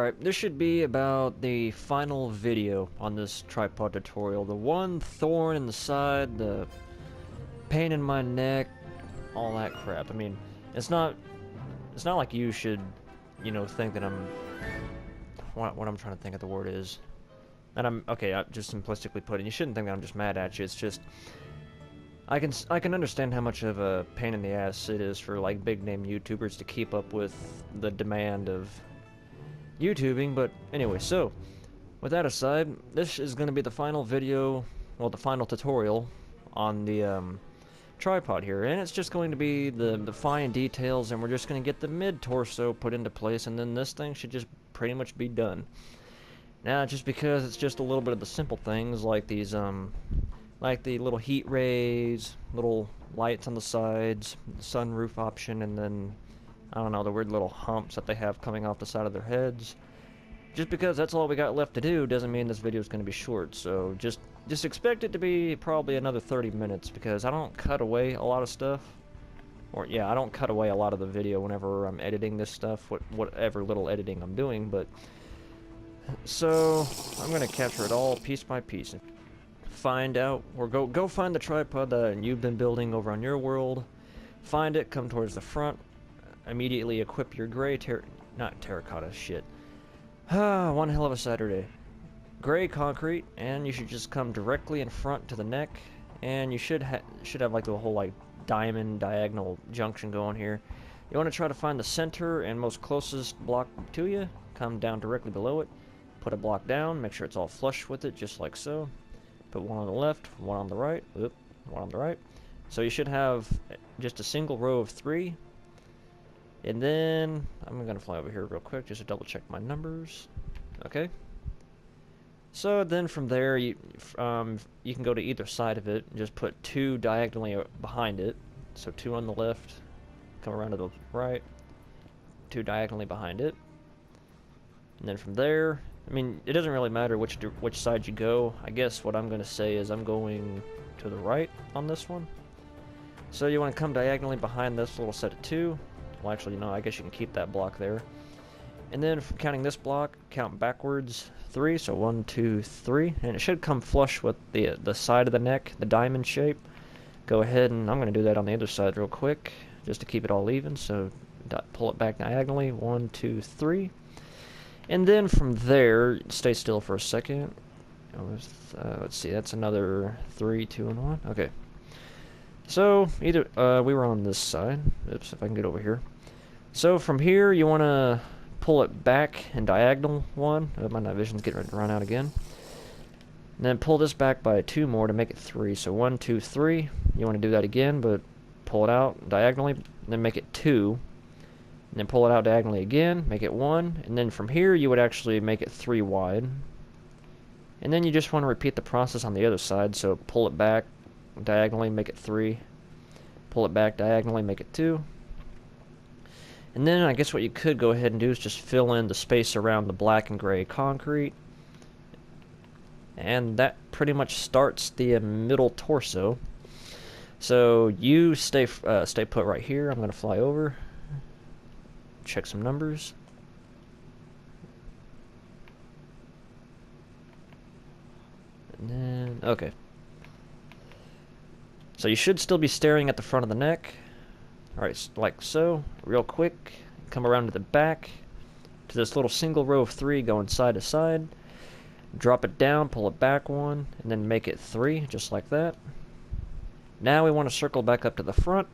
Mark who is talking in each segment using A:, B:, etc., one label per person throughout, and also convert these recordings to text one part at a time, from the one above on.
A: Alright, this should be about the final video on this tripod tutorial. The one thorn in the side, the pain in my neck, all that crap. I mean, it's not like you should, think that I'm, what I'm trying to think of the word is. And okay, just simplistically put it, you shouldn't think that I'm just mad at you. It's just, I can understand how much of a pain in the ass it is for, like, big name YouTubers to keep up with the demand of YouTubing, but anyway, so with that aside, this is going to be the final video, well, the final tutorial on the tripod here, and it's just going to be the fine details, and we're just going to get the mid-torso put into place, and then this thing should just pretty much be done. Now, just because it's just a little bit of the simple things, like these, like the little heat rays, little lights on the sides, sunroof option, and then I don't know, the weird little humps that they have coming off the side of their heads. Just because that's all we got left to do doesn't mean this video is going to be short, so just expect it to be probably another 30 minutes, because I don't cut away a lot of stuff. Or, yeah, I don't cut away a lot of the video whenever I'm editing this stuff, whatever little editing I'm doing, but... So, I'm going to capture it all piece by piece. Find out, or go find the tripod that you've been building over on your world. Find it, come towards the front. Immediately equip your gray not terracotta, shit. One hell of a Saturday. Gray concrete, and you should just come directly in front to the neck, and you should have like the whole like diamond diagonal junction going here. You want to try to find the center and most closest block to you. Come down directly below it. Put a block down, make sure it's all flush with it, just like so. Put one on the left, one on the right, one on the right. So you should have just a single row of 3. And then, I'm going to fly over here real quick just to double check my numbers. Okay. So then from there, you can go to either side of it and just put 2 diagonally behind it. So 2 on the left, come around to the right, 2 diagonally behind it. And then from there, I mean, it doesn't really matter which side you go. I guess what I'm going to say is I'm going to the right on this one. So you want to come diagonally behind this little set of 2. Well, actually, no, I guess you can keep that block there. And then, from counting this block, count backwards 3, so 1, 2, 3. And it should come flush with the side of the neck, the diamond shape. Go ahead, and I'm going to do that on the other side real quick, just to keep it all even. So, pull it back diagonally, 1, 2, 3. And then from there, stay still for a second. Let's see, that's another 3, 2, and 1. Okay. So, we were on this side. Oops, if I can get over here. So, from here, you want to pull it back and diagonal 1. My night vision's getting ready to run out again. And then pull this back by 2 more to make it 3. So, 1, 2, 3. You want to do that again, but pull it out diagonally, then make it 2. And then pull it out diagonally again, make it 1. And then from here, you would actually make it 3 wide. And then you just want to repeat the process on the other side. So, pull it back diagonally, make it 3. Pull it back diagonally, make it 2. And then I guess what you could go ahead and do is just fill in the space around the black and gray concrete. And that pretty much starts the middle torso. So you stay put right here. I'm going to fly over. Check some numbers. And then, okay. So you should still be staring at the front of the neck. Alright, like so. Real quick. Come around to the back. To this little single row of 3 going side to side. Drop it down, pull it back 1, and then make it 3, just like that. Now we want to circle back up to the front.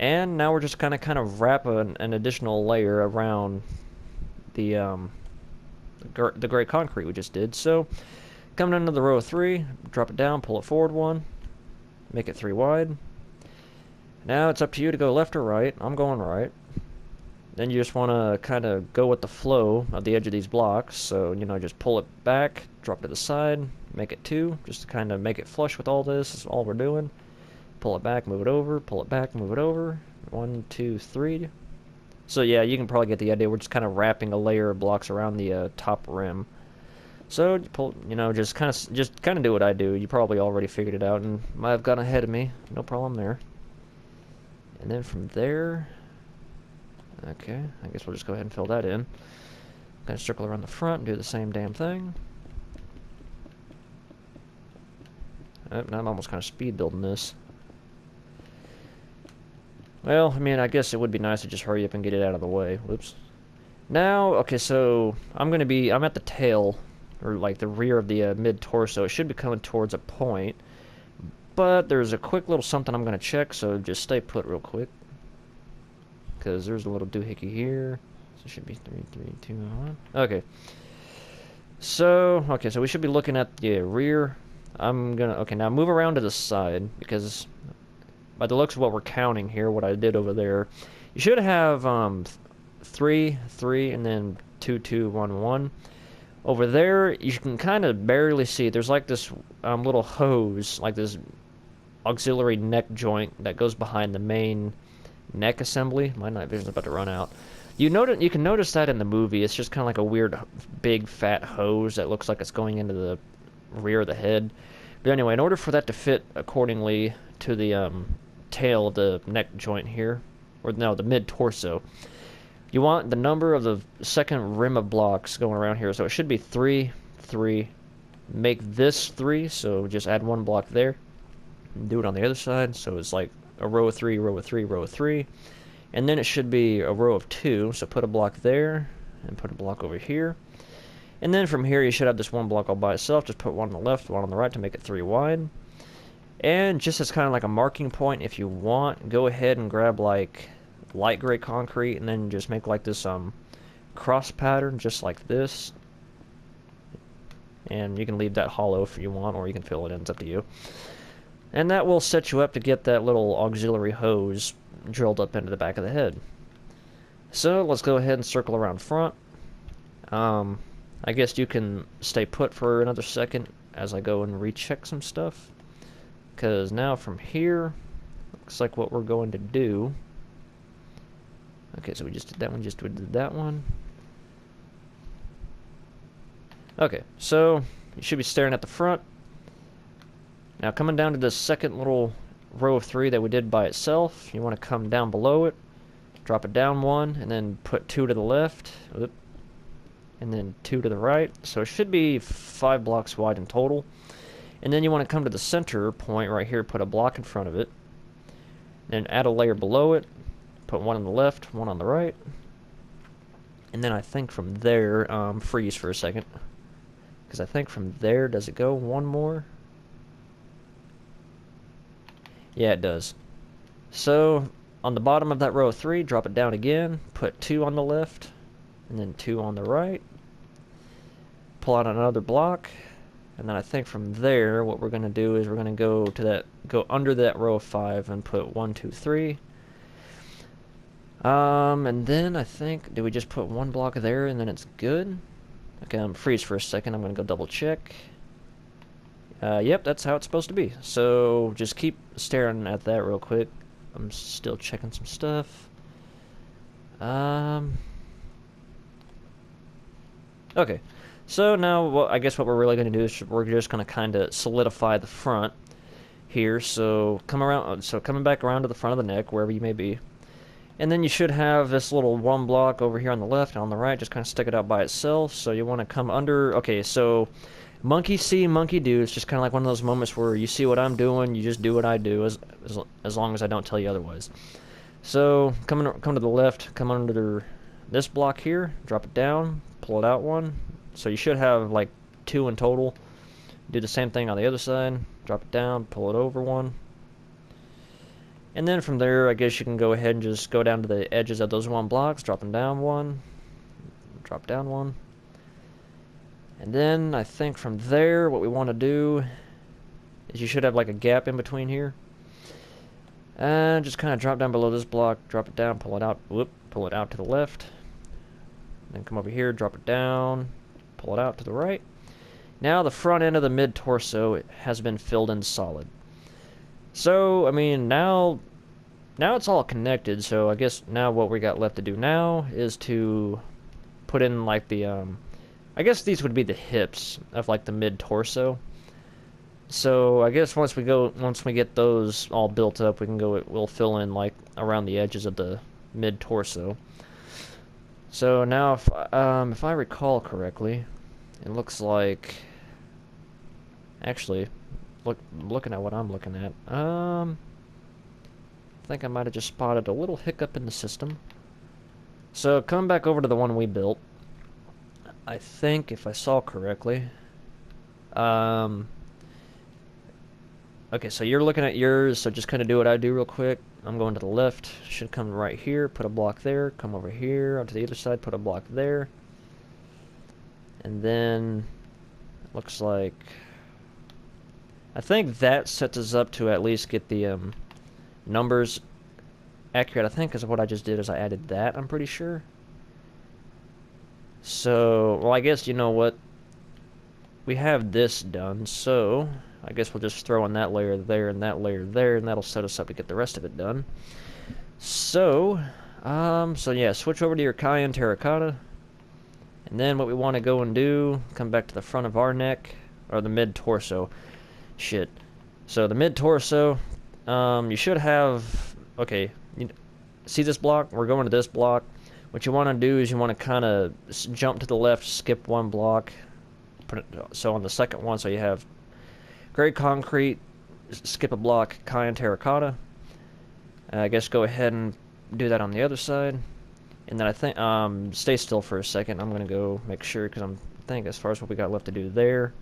A: And now we're just kind of wrap an additional layer around the gray concrete we just did. So, come down to the row of 3, drop it down, pull it forward 1, make it 3 wide. Now it's up to you to go left or right. I'm going right. Then you just want to kind of go with the flow of the edge of these blocks. So, just pull it back, drop it to the side, make it 2, just to kind of make it flush with all this. Is all we're doing. Pull it back, move it over, pull it back, move it over. 1, 2, 3. So yeah, you can probably get the idea. We're just kind of wrapping a layer of blocks around the top rim. So you pull, just kind of do what I do. You probably already figured it out and might have gotten ahead of me. No problem there. And then from there, Okay, I guess we'll just go ahead and fill that in. Gonna circle around the front and do the same damn thing. Oh, now I'm almost kind of speed building this. Well, I mean, I guess it would be nice to just hurry up and get it out of the way. Whoops. Now, okay, so I'm at the tail, or like the rear of the mid-torso. It should be coming towards a point, but there's a quick little something I'm going to check, so just stay put real quick. Because there's a little doohickey here. So it should be 3, 3, 2, 1. Okay. So, okay, so we should be looking at the rear. Okay, now move around to the side, because by the looks of what we're counting here, what I did over there, you should have 3, 3, and then 2, 2, 1, 1. Over there, you can kind of barely see. There's like this little hose, like this auxiliary neck joint that goes behind the main neck assembly. My night vision's about to run out. You can notice that in the movie. It's just kind of like a weird, big, fat hose that looks like it's going into the rear of the head. But anyway, in order for that to fit accordingly to the tail of the neck joint here, or no, the mid-torso, you want the number of the second rim of blocks going around here. So it should be 3, 3. Make this 3, so just add 1 block there. And do it on the other side, so it's like a row of 3, row of 3, row of 3. And then it should be a row of 2, so put a block there, and put a block over here. And then from here you should have this 1 block all by itself. Just put 1 on the left, 1 on the right to make it 3 wide. And just as kind of like a marking point, if you want, go ahead and grab like light gray concrete and then just make like this cross pattern just like this. And you can leave that hollow if you want, or you can fill it in, it's up to you. And that will set you up to get that little auxiliary hose drilled up into the back of the head. So let's go ahead and circle around front. I guess you can stay put for another second as I go and recheck some stuff. Because now from here, looks like what we're going to do. Okay, so we just did that one, just did that one. Okay, so you should be staring at the front. Now coming down to the second little row of 3 that we did by itself, you want to come down below it, drop it down 1, and then put 2 to the left, and then 2 to the right. So it should be 5 blocks wide in total. And then you want to come to the center point right here, put a block in front of it, then add a layer below it, put 1 on the left, 1 on the right, and then I think from there, freeze for a second, because I think from there, does it go 1 more? Yeah, it does. So on the bottom of that row of 3, drop it down again, put 2 on the left, and then 2 on the right, pull out another block. And then I think from there, what we're going to do is we're going to go under that row of 5 and put 1, 2, 3. And then I think, did we just put 1 block there and then it's good? Okay, I'm freeze for a second. I'm going to go double check. Yep, that's how it's supposed to be. So just keep staring at that real quick. I'm still checking some stuff. Okay. So now, I guess what we're really going to do is we're just going to kind of solidify the front here. So coming back around to the front of the neck, wherever you may be, and then you should have this little 1 block over here on the left and on the right. Just kind of stick it out by itself. So you want to come under. Okay, so monkey see, monkey do. It's just kind of like one of those moments where you see what I'm doing, you just do what I do, as long as I don't tell you otherwise. So come to the left, come under this block here, drop it down, pull it out 1. So you should have like 2 in total. Do the same thing on the other side. Drop it down, pull it over 1. And then from there, I guess you can go ahead and just go down to the edges of those 1 blocks. Drop them down 1. Drop down 1. And then I think from there, what we want to do is you should have like a gap in between here. And just kind of drop down below this block. Drop it down, pull it out. Pull it out to the left. Then come over here, drop it down. Pull it out to the right. Now the front end of the mid-torso has been filled in solid. So, I mean, now it's all connected, so I guess now what we got left to do now is to put in like the, I guess these would be the hips of like the mid-torso. So, I guess once we get those all built up, we'll fill in like around the edges of the mid-torso. So now, if I recall correctly, it looks like, actually, looking at what I'm looking at, I think I might have just spotted a little hiccup in the system. So coming back over to the one we built, I think if I saw correctly, okay, so you're looking at yours, so just kind of do what I do real quick. I'm going to the left, should come right here, put a block there, come over here, onto the other side, put a block there. And then, looks like, I think that sets us up to at least get the numbers accurate, I think, because what I just did is I added that, I'm pretty sure. So, well, I guess, you know what? We have this done, so I guess we'll just throw in that layer there and that layer there, and that'll set us up to get the rest of it done. So, so yeah, switch over to your Cayenne Terracotta, and then what we want to go and do, come back to the front of our neck, or the mid-torso. Shit. So the mid-torso, you should have, okay, see this block? We're going to this block. What you want to do is you want to kind of jump to the left, skip one block, put it, so on the second one, so you have gray concrete, skip a block, Cayenne Terracotta. I guess go ahead and do that on the other side. And then I think, stay still for a second. I'm going to go make sure, because I think as far as what we got left to do there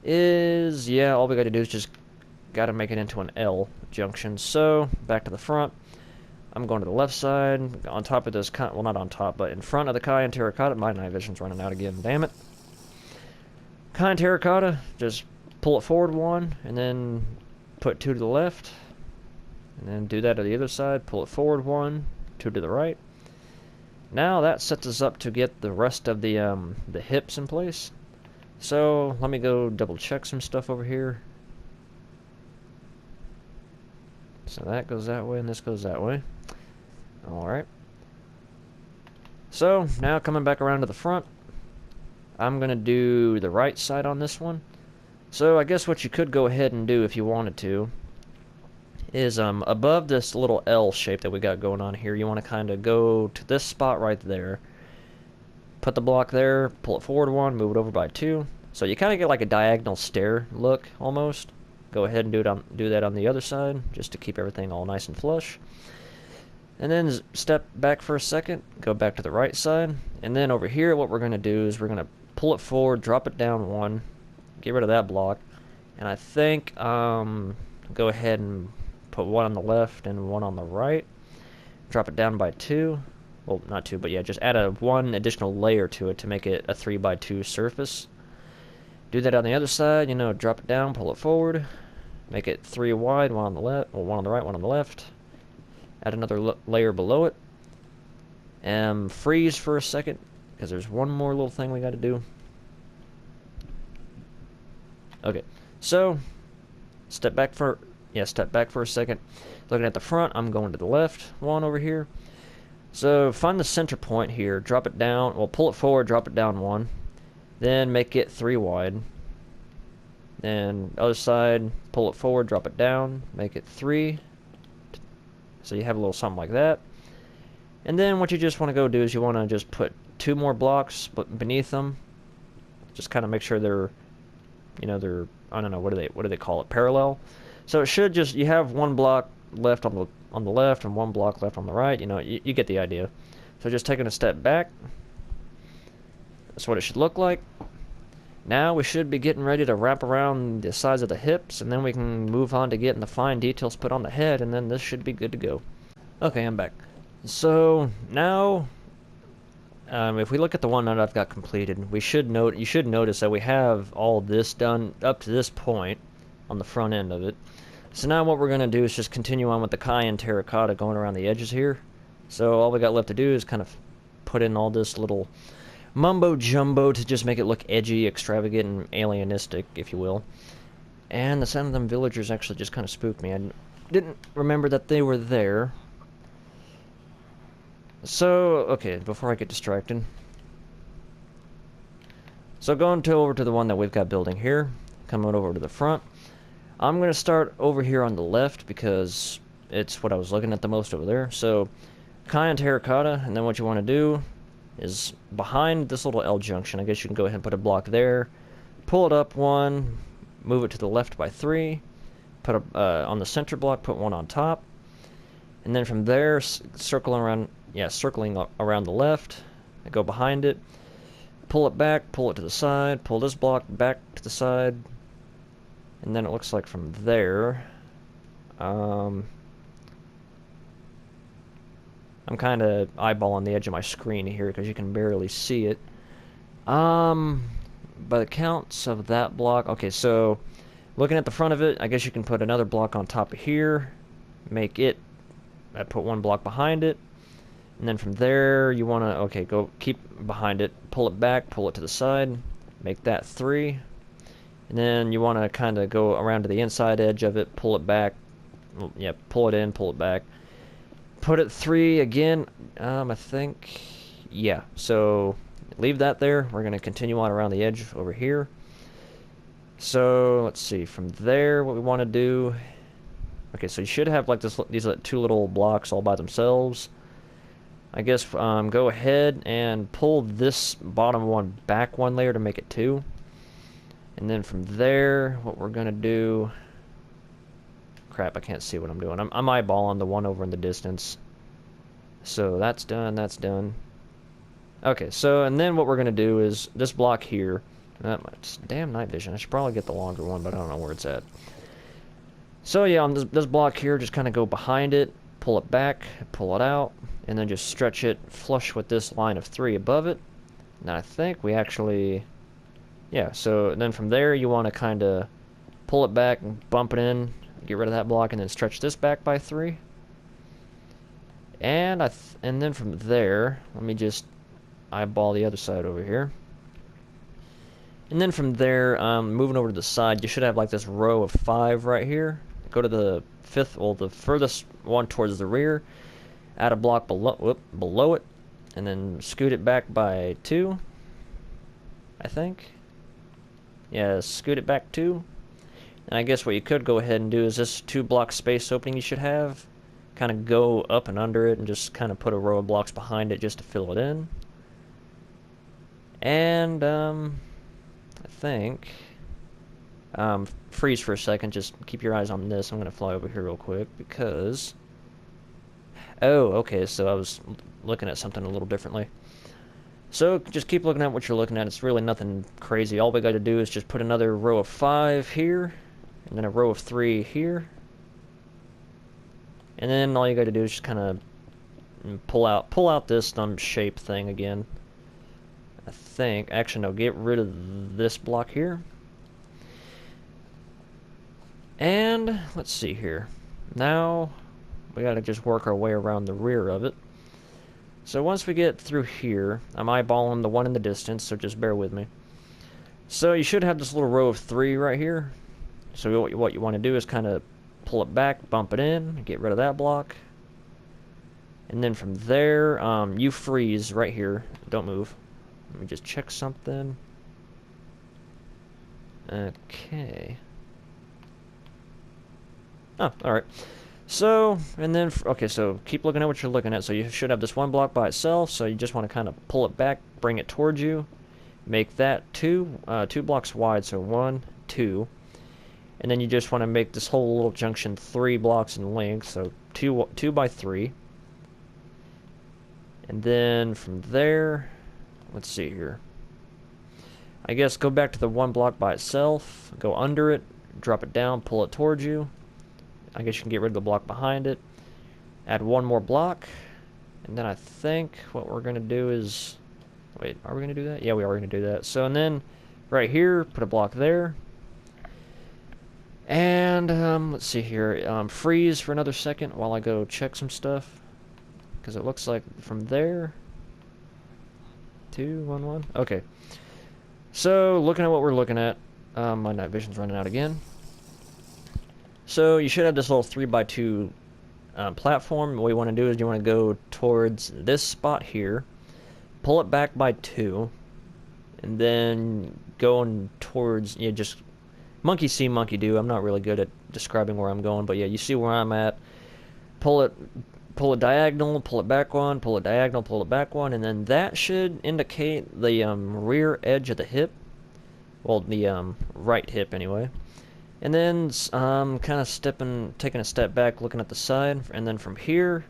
A: is, yeah, all we got to do is just got to make it into an L junction. So, back to the front. I'm going to the left side, on top of this, well, not on top, but in front of the Cayenne Terracotta. My night vision's running out again, damn it. Cayenne Terracotta, just pull it forward one, and then put two to the left, and then do that to the other side, pull it forward one, two to the right. Now that sets us up to get the rest of the hips in place. So let me go double check some stuff over here. So that goes that way and this goes that way. Alright. So now coming back around to the front, I'm going to do the right side on this one. So I guess what you could go ahead and do if you wanted to is above this little L shape that we got going on here, you want to kind of go to this spot right there. Put the block there, pull it forward one, move it over by two. So you kind of get like a diagonal stair look almost. Go ahead and do that on the other side just to keep everything all nice and flush. And then step back for a second, go back to the right side, and then over here what we're going to do is we're going to pull it forward, drop it down one, get rid of that block, and I think go ahead and put one on the left and one on the right, drop it down by two, well not two, but yeah, just add one additional layer to it to make it a 3x2 surface. Do that on the other side, you know, drop it down, pull it forward, make it 3 wide, one on the left, well, one on the right, one on the left. Add another layer below it, and freeze for a second, because there's one more little thing we got to do. Okay, so step back for a second. Looking at the front, I'm going to the left one over here. So find the center point here, drop it down, well, pull it forward, drop it down one, then make it 3 wide. Then other side, pull it forward, drop it down, make it 3. So you have a little something like that. And then what you just want to go do is you want to just put 2 more blocks beneath them. Just kind of make sure they're, you know, they're, I don't know, what do they call it, parallel. So it should just, you have 1 block left on the left and 1 block left on the right. You know, you get the idea. So just taking a step back. That's what it should look like. Now we should be getting ready to wrap around the sides of the hips, and then we can move on to getting the fine details put on the head, and then this should be good to go. Okay, I'm back. So now, if we look at the one that I've got completed, you should notice that we have all this done up to this point on the front end of it. So now what we're going to do is just continue on with the Cayenne Terracotta going around the edges here. So all we got left to do is kind of put in all this little mumbo jumbo to just make it look edgy, extravagant, and alienistic, if you will. And the sound of them villagers actually just kind of spooked me. I didn't remember that they were there. So, okay, before I get distracted. So going over to the one that we've got building here, coming over to the front. I'm going to start over here on the left because it's what I was looking at the most over there. So, Cayenne Terracotta, and then what you want to do is behind this little L junction. I guess you can go ahead and put a block there. Pull it up one, move it to the left by 3. Put a on the center block, put one on top, and then from there, circling around the left. I go behind it, pull it back, pull it to the side, pull this block back to the side, and then it looks like from there. I'm kind of eyeballing the edge of my screen here because you can barely see it. By the counts of that block, okay, so looking at the front of it, I guess you can put another block on top of here, make it, I put one block behind it, and then from there you want to, okay, go keep behind it, pull it back, pull it to the side, make that 3, and then you want to kind of go around to the inside edge of it, pull it back, yeah, pull it in, pull it back, put it 3 again, I think, yeah, so leave that there. We're going to continue on around the edge over here. So let's see, from there what we want to do, okay, so you should have like these 2 little blocks all by themselves. I guess go ahead and pull this bottom one back 1 layer to make it 2. And then from there, what we're going to do, crap, I can't see what I'm doing. I'm eyeballing the one over in the distance. So that's done, that's done. Okay, so, and then what we're going to do is this block here, it's damn night vision, I should probably get the longer one, but I don't know where it's at. So yeah, on this block here, just kind of go behind it, pull it back, pull it out, and then just stretch it flush with this line of 3 above it. And I think we actually, yeah, so then from there you want to kind of pull it back and bump it in, get rid of that block, and then stretch this back by 3. And then from there, let me just eyeball the other side over here. And then from there, moving over to the side, you should have like this row of 5 right here. Go to the the furthest one towards the rear. Add a block below it, and then scoot it back by 2. I think. Yeah, scoot it back 2. And I guess what you could go ahead and do is this 2 block space opening you should have, kind of go up and under it, and just kind of put a row of blocks behind it just to fill it in. And I think freeze for a second, just keep your eyes on this. I'm gonna fly over here real quick because okay, so I was looking at something a little differently. So just keep looking at what you're looking at. It's really nothing crazy. All we got to do is just put another row of 5 here, and then a row of 3 here, and then all you got to do is just kind of pull out this thumb shape thing again. I think, actually no, get rid of this block here. And let's see here. Now we gotta just work our way around the rear of it. So once we get through here, I'm eyeballing the one in the distance, so just bear with me. So you should have this little row of 3 right here. So what you want to do is kind of pull it back, bump it in, get rid of that block. And then from there, you freeze right here. Don't move. Let me just check something. Okay. Oh, alright. So, and then, okay, so keep looking at what you're looking at. So you should have this 1 block by itself, so you just want to kind of pull it back, bring it towards you. Make that 2 blocks wide, so 1, 2. And then you just want to make this whole little junction 3 blocks in length, so 2 by 3. And then from there, let's see here. I guess go back to the 1 block by itself, go under it, drop it down, pull it towards you. I guess you can get rid of the block behind it. Add 1 more block. And then I think what we're going to do is... Wait, are we going to do that? Yeah, we are going to do that. So, and then right here, put a block there. And, let's see here. Freeze for another second while I go check some stuff. Because it looks like from there... 2, 1, 1. Okay. So, looking at what we're looking at, my night vision's running out again. So, you should have this little 3x2 platform. What you want to do is you want to go towards this spot here, pull it back by 2, and then going towards, just monkey see, monkey do. I'm not really good at describing where I'm going, but yeah, you see where I'm at. Pull it pull it diagonal, pull it back one, pull it diagonal, pull it back one, and then that should indicate the rear edge of the hip. Well, the right hip anyway. And then kind of taking a step back, looking at the side, and then from here,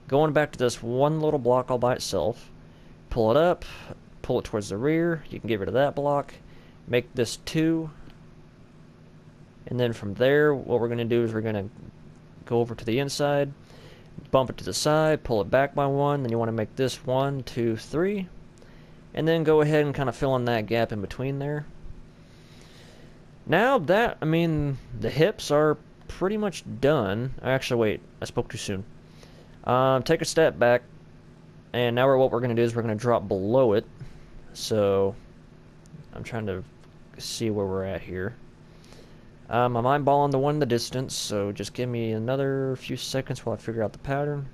A: going back to this one little block all by itself, pull it up, pull it towards the rear. You can get rid of that block, make this 2, and then from there, what we're going to do is we're going to go over to the inside, bump it to the side, pull it back by 1, then you want to make this 1, 2, 3, and then go ahead and kind of fill in that gap in between there. Now that, I mean, the hips are pretty much done. Actually, wait, I spoke too soon. Take a step back, and now what we're going to do is we're going to drop below it. So, I'm trying to see where we're at here. I'm eyeballing the one in the distance, so just give me another few seconds while I figure out the pattern.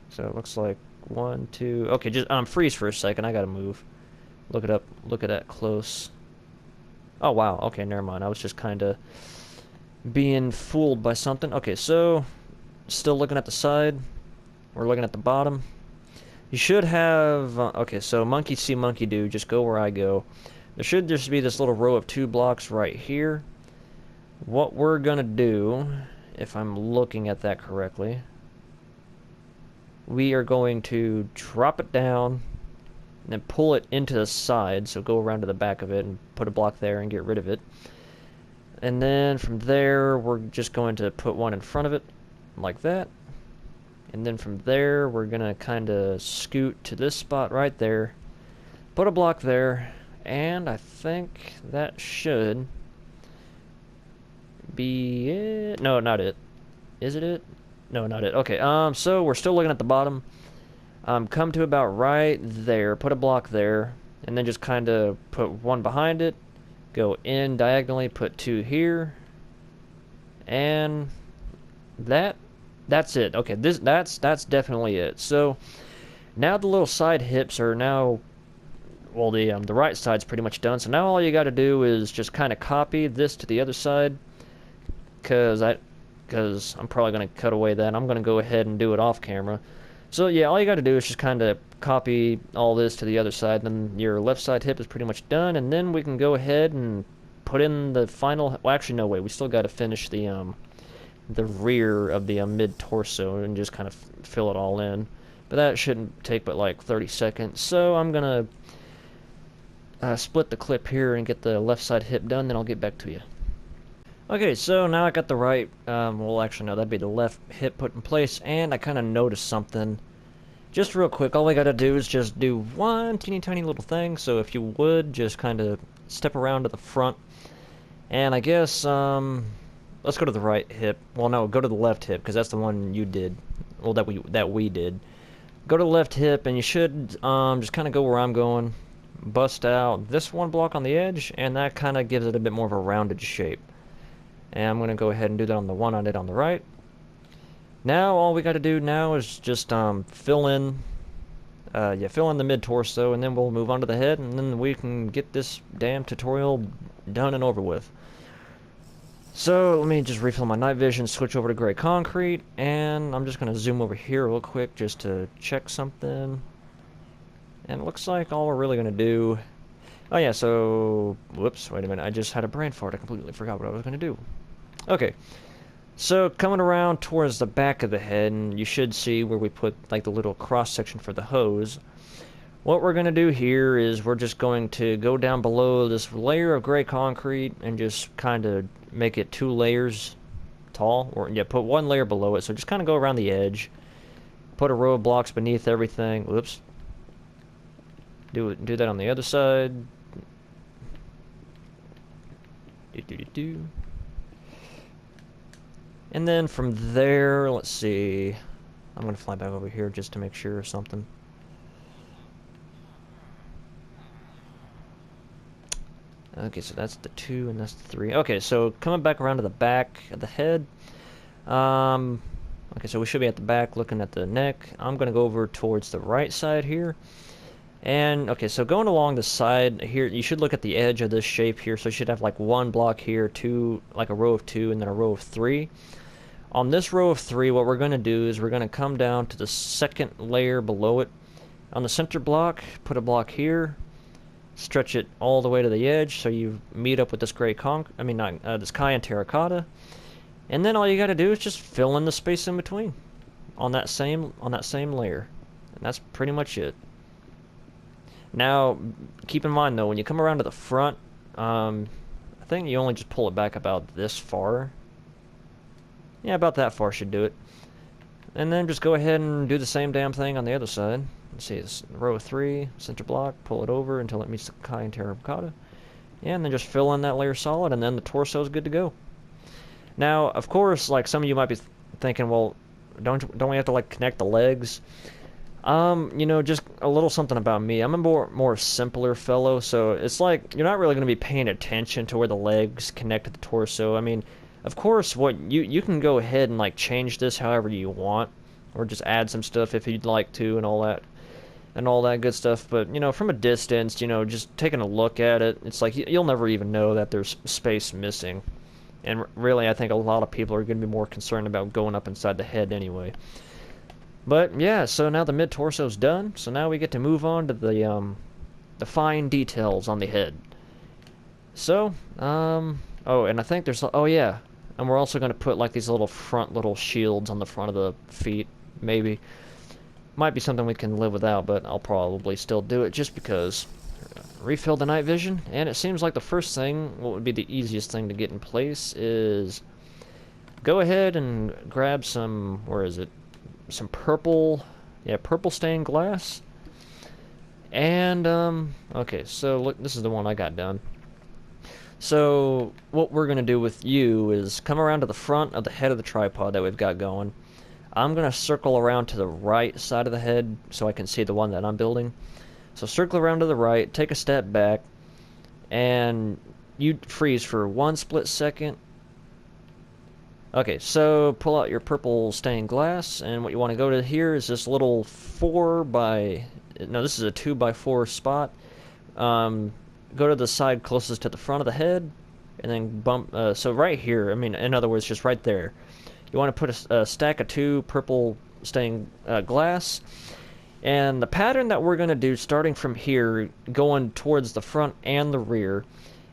A: So it looks like 1, 2... Okay, just freeze for a second. I gotta move. Look it up. Look at that close. Oh, wow. Okay, never mind. I was just kind of being fooled by something. Okay, so still looking at the side. We're looking at the bottom. You should have... okay, so monkey see, monkey do. Just go where I go. There should just be this little row of 2 blocks right here. What we're going to do, if I'm looking at that correctly, we are going to drop it down and then pull it into the side, so go around to the back of it and put a block there and get rid of it. And then from there, we're just going to put one in front of it, like that. And then from there, we're going to kind of scoot to this spot right there, put a block there, and I think that should be it. No, not it. Is it it? No, not it. Okay, so we're still looking at the bottom. Come to about right there, put a block there, and then just kind of put one behind it, go in diagonally, put 2 here, and that's it. Okay, that's definitely it. So now the little side hips are now, well, the right side's pretty much done. So now all you got to do is just kind of copy this to the other side, because I'm probably going to cut away that. I'm going to go ahead and do it off camera. So yeah, all you got to do is just kind of copy all this to the other side, then your left side hip is pretty much done, and then we can go ahead and put in the final... Well, actually, no, wait, we still got to finish the rear of the mid-torso and just kind of fill it all in. But that shouldn't take but like 30 seconds, so I'm going to split the clip here and get the left side hip done, then I'll get back to you. Okay, so now I got the right, well actually no, that'd be the left hip put in place, and I kind of noticed something. Just real quick, all I gotta do is just do one teeny tiny little thing, so if you would, just kind of step around to the front. And I guess, let's go to the right hip. Well, no, go to the left hip, because that's the one you did. Well, that we did. Go to the left hip, and you should, just kind of go where I'm going. Bust out this one block on the edge, and that kind of gives it a bit more of a rounded shape. And I'm going to go ahead and do that on the one I did on the right. Now all we got to do now is just fill in the mid-torso, and then we'll move on to the head, and then we can get this damn tutorial done and over with. So let me just refill my night vision, switch over to gray concrete, and I'm just going to zoom over here real quick just to check something. And it looks like all we're really going to do... Oh yeah, so... Whoops, wait a minute, I just had a brain fart, I completely forgot what I was going to do. Okay, so coming around towards the back of the head, and you should see where we put like the little cross section for the hose. What we're going to do here is we're just going to go down below this layer of gray concrete and just kind of make it 2 layers tall, or yeah, put 1 layer below it. So just kind of go around the edge, put a row of blocks beneath everything. Whoops. Do that on the other side. And then from there, let's see. I'm going to fly back over here just to make sure or something. Okay, so that's the 2 and that's the 3. Okay, so coming back around to the back of the head. Okay, so we should be at the back looking at the neck. I'm going to go over towards the right side here. And, okay, so going along the side here, you should look at the edge of this shape here. So you should have like 1 block here, 2, like a row of 2, and then a row of 3. On this row of 3, what we're going to do is we're going to come down to the second layer below it. On the center block, put a block here, stretch it all the way to the edge so you meet up with this this Cayenne Terracotta. And then all you got to do is just fill in the space in between on that same layer. And that's pretty much it. Now, keep in mind though, when you come around to the front, I think you only just pull it back about this far. Yeah, about that far should do it. And then just go ahead and do the same damn thing on the other side. Let's see, it's row 3, center block, pull it over until it meets the Cayenne Terracotta. Yeah, and then just fill in that layer solid, and then the torso is good to go. Now, of course, like some of you might be thinking, well, don't we have to like connect the legs? You know, just a little something about me. I'm a more simpler fellow, so it's like you're not really going to be paying attention to where the legs connect to the torso. I mean, of course, what you can go ahead and like change this however you want, or just add some stuff if you'd like to, and all that good stuff. But you know, from a distance, you know, just taking a look at it, it's like you'll never even know that there's space missing. And really, I think a lot of people are going to be more concerned about going up inside the head anyway. But yeah, so now the mid-torso's done. So now we get to move on to the fine details on the head. So, oh, and I think there's, oh yeah, and we're also going to put like these little shields on the front of the feet, maybe. Might be something we can live without, but I'll probably still do it just because. Refill the night vision, and it seems like the first thing, what would be the easiest thing to get in place is go ahead and grab some, where is it? Some purple, yeah, purple stained glass. And, okay, so look, this is the one I got done. So, what we're going to do with you is come around to the front of the head of the tripod that we've got going. I'm going to circle around to the right side of the head so I can see the one that I'm building. So circle around to the right, take a step back, and you freeze for 1 split second. Okay, so pull out your purple stained glass, and what you want to go to here is this little 2x4 spot. Go to the side closest to the front of the head, and then bump, so right here, I mean, in other words, just right there. You want to put a stack of 2 purple stained glass. And the pattern that we're going to do starting from here, going towards the front and the rear,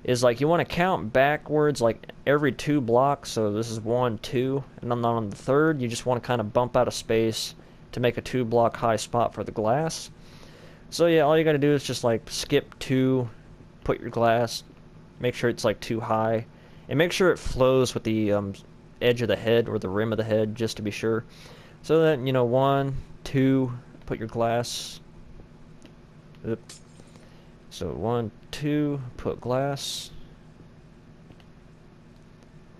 A: is like you want to count backwards like every 2 blocks. So this is 1, 2, and then on the third, you just want to kind of bump out a space to make a 2-block high spot for the glass. So yeah, all you got to do is just like skip 2, put your glass, make sure it's like 2 high, and make sure it flows with the edge of the head or the rim of the head just to be sure. So that, you know, 1, 2... put your glass. Oops. So 1, 2, put glass.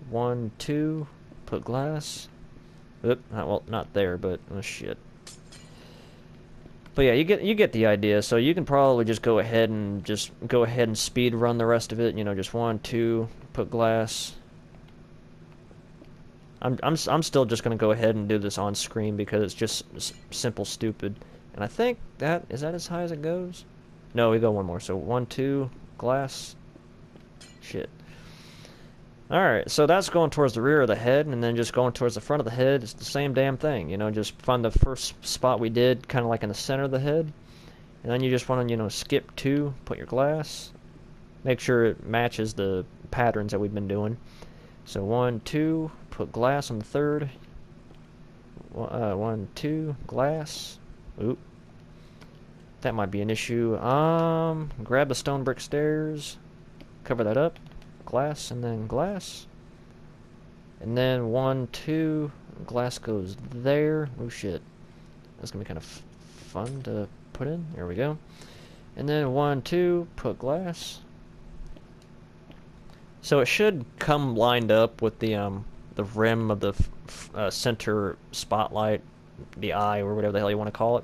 A: 1, 2, put glass. Oop, well, not there, but oh shit. But yeah, you get the idea. So you can probably just go ahead and speed run the rest of it. You know, just 1, 2, put glass. I'm still just gonna go ahead and do this on screen because it's just simple stupid. And I think is that as high as it goes? No, we go one more. So 1, 2, glass. Shit. Alright, so that's going towards the rear of the head, and then just going towards the front of the head, it's the same damn thing. You know, just find the first spot we did, kind of like in the center of the head. And then you just want to, you know, skip 2, put your glass. Make sure it matches the patterns that we've been doing. So 1, 2, put glass on the third. 1, 2, glass. Oop. That might be an issue. Grab the stone brick stairs. Cover that up. Glass, and then glass. And then 1, 2, glass goes there. Oh shit. That's gonna be kind of fun to put in. There we go. And then 1, 2, put glass. So it should come lined up with the rim of the center spotlight, the eye, or whatever the hell you want to call it.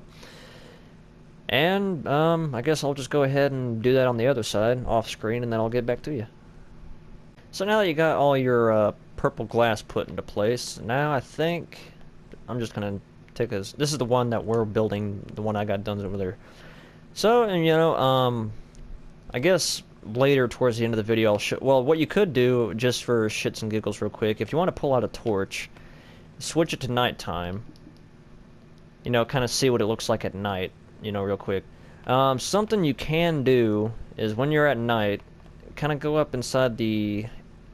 A: And I guess I'll just go ahead and do that on the other side, off screen, and then I'll get back to you. So now that you got all your purple glass put into place, now I think I'm just gonna take this. This is the one that we're building, the one I got done over there. So, and you know, I guess later towards the end of the video I'll show, well, what you could do just for shits and giggles real quick, if you want to pull out a torch switch it to nighttime. You know, kind of see what it looks like at night, you know, real quick. Something you can do is when you're at night, kind of go up inside the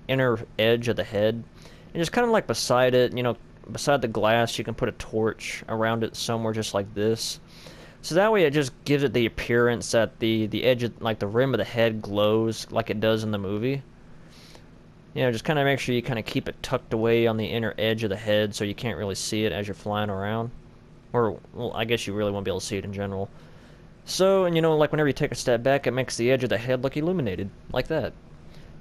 A: inner edge of the head, and just kind of like beside it, you know, beside the glass, you can put a torch around it somewhere just like this. So that way it just gives it the appearance that the edge of, like the rim of the head glows like it does in the movie. You know, just kind of make sure you kind of keep it tucked away on the inner edge of the head so you can't really see it as you're flying around. Or, well, I guess you really won't be able to see it in general. So, and you know, like whenever you take a step back, it makes the edge of the head look illuminated, like that.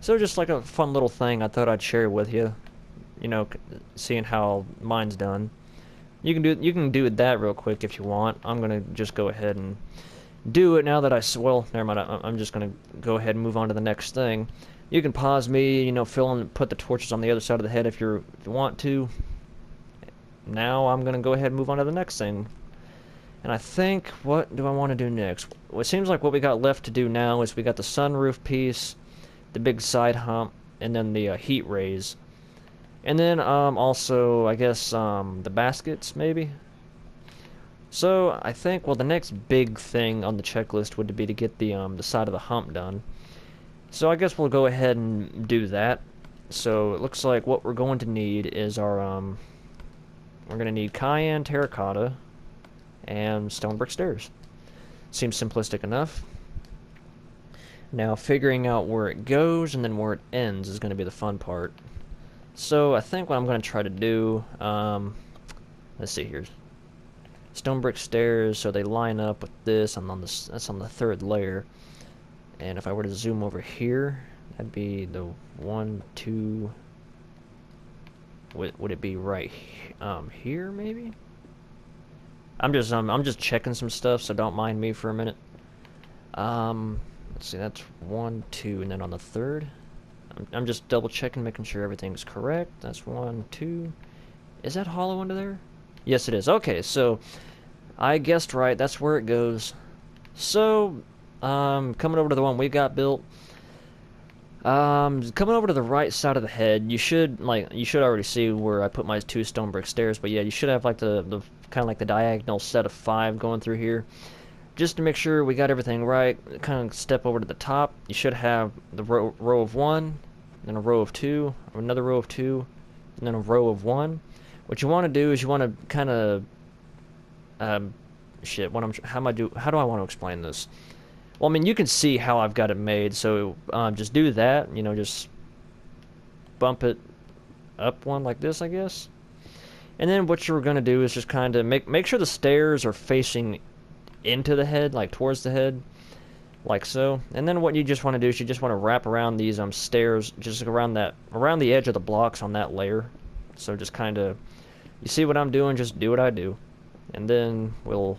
A: So just like a fun little thing I thought I'd share with you. You know, seeing how mine's done. You can do that real quick if you want. I'm gonna just go ahead and do it now that well, never mind. I'm just gonna go ahead and move on to the next thing. You can pause me, you know, put the torches on the other side of the head if you want to. Now I'm gonna go ahead and move on to the next thing. And I think, what do I want to do next? Well, it seems like what we got left to do now is we got the sunroof piece, the big side hump, and then the heat rays. And then also, I guess, the baskets, maybe? So, I think, well, the next big thing on the checklist would be to get the side of the hump done. So I guess we'll go ahead and do that. So it looks like what we're going to need is our, we're going to need Cayenne Terracotta and stone brick stairs. Seems simplistic enough. Now figuring out where it goes and then where it ends is going to be the fun part. So I think what I'm going to try to do, let's see here. Stone brick stairs, so they line up with this. That's on the third layer. And if I were to zoom over here, that'd be the 1, 2. Would it be right here maybe? I'm just checking some stuff, so don't mind me for a minute. Let's see, that's 1, 2, and then on the third, I'm just double checking, making sure everything's correct. That's 1, 2. Is that hollow under there? Yes, it is. Okay, so I guessed right. That's where it goes. So, coming over to the one we got built. Coming over to the right side of the head, you should already see where I put my 2 stone brick stairs. But yeah, you should have like the kind of like the diagonal set of 5 going through here. Just to make sure we got everything right, kind of step over to the top. You should have the row of 1, then a row of 2, another row of 2, and then a row of 1. What you want to do is you want to kind of, how do I want to explain this? Well, I mean, you can see how I've got it made, so just do that. You know, just bump it up one like this, I guess. And then what you're going to do is just kind of make sure the stairs are facing into the head, like towards the head, like so. And then what you just want to do is you just want to wrap around these stairs, just around the edge of the blocks on that layer. So just kind of, you see what I'm doing, just do what I do, and then we'll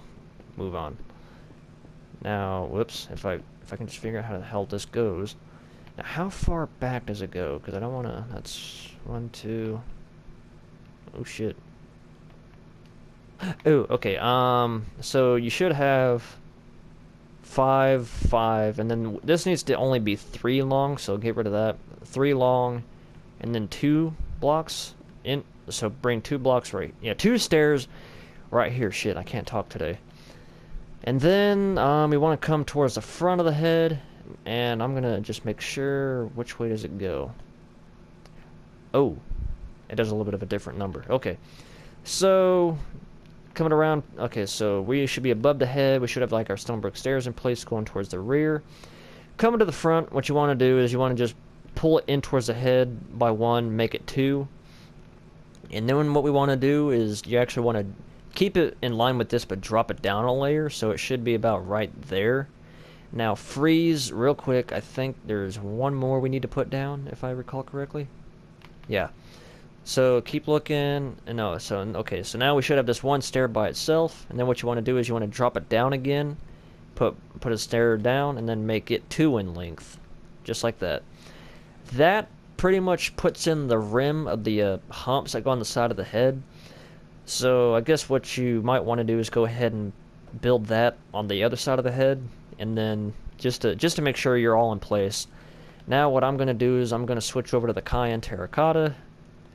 A: move on. Now, whoops, if I can just figure out how the hell this goes. Now, how far back does it go? Because I don't want to. That's 1, 2. Oh shit. Oh, okay. So you should have 5, 5, and then this needs to only be 3 long. So get rid of that. 3 long, and then 2 blocks in. So bring 2 blocks right. Yeah, 2 stairs right here. Shit, I can't talk today. And then we want to come towards the front of the head, and I'm gonna just make sure which way does it go. Oh, it does a little bit of a different number. Okay, so coming around. Okay, so we should be above the head. We should have like our stone brick stairs in place going towards the rear. Coming to the front, what you want to do is you want to just pull it in towards the head by 1, make it 2. And then what we want to do is you actually want to keep it in line with this, but drop it down a layer, so it should be about right there. Now freeze real quick. I think there's 1 more we need to put down, if I recall correctly. Yeah. So keep looking. No, so okay. So now we should have this 1 stair by itself, and then what you want to do is you want to drop it down again, put a stair down, and then make it 2 in length, just like that. That pretty much puts in the rim of the humps that go on the side of the head. So I guess what you might want to do is go ahead and build that on the other side of the head, and then just to make sure you're all in place. Now what I'm going to do is I'm going to switch over to the Cayenne Terracotta,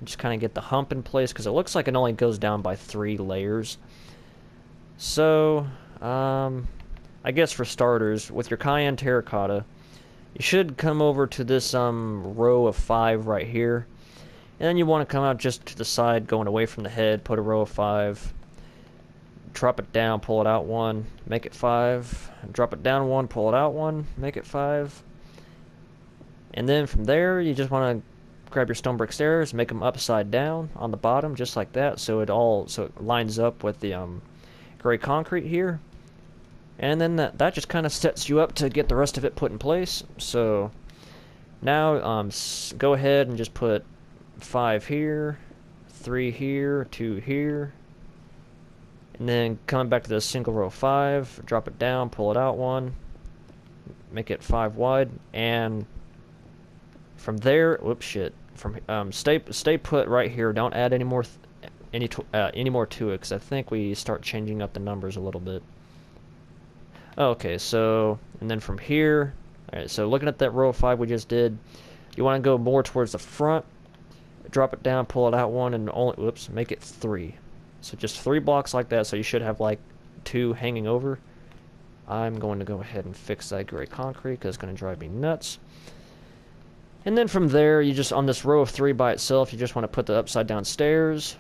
A: Just kind of get the hump in place, because it looks like it only goes down by 3 layers. So, I guess for starters, with your Cayenne Terracotta, you should come over to this row of 5 right here. And then you want to come out just to the side, going away from the head, put a row of 5. Drop it down, pull it out 1, make it 5. Drop it down 1, pull it out 1, make it 5. And then from there, you just want to grab your stone brick stairs, make them upside down on the bottom, just like that, so it lines up with the gray concrete here. And then that just kind of sets you up to get the rest of it put in place. So now go ahead and just put 5 here, 3 here, 2 here, and then coming back to the single row 5, drop it down, pull it out 1, make it 5 wide, and from there, whoops, shit. Stay put right here. Don't add any more to it, because I think we start changing up the numbers a little bit. Okay, so and then from here, all right. So looking at that row of 5 we just did, you want to go more towards the front. Drop it down, pull it out 1, and make it 3. So just 3 blocks like that. So you should have like 2 hanging over. I'm going to go ahead and fix that gray concrete because it's going to drive me nuts. And then from there, you just, on this row of 3 by itself, you just want to put the upside down stairs.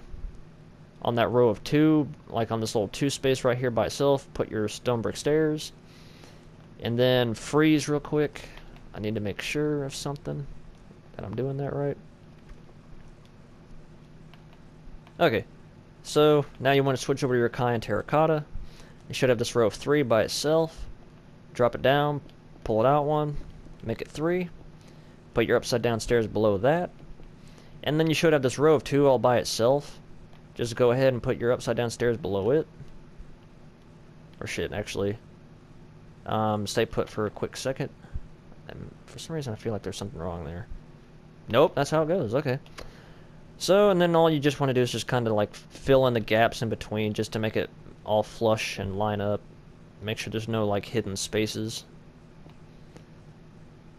A: On that row of 2, like on this little 2 space right here by itself, put your stone brick stairs. And then freeze real quick. I need to make sure of something, that I'm doing that right. Okay, so now you want to switch over to your Cayenne Terracotta. You should have this row of 3 by itself. Drop it down, pull it out 1, make it 3. Put your upside down stairs below that. And then you should have this row of 2 all by itself. Just go ahead and put your upside down stairs below it. Or shit, actually. Stay put for a quick second. And for some reason I feel like there's something wrong there. Nope, that's how it goes, okay. So, and then all you just want to do is just kind of like fill in the gaps in between just to make it all flush and line up. Make sure there's no like hidden spaces.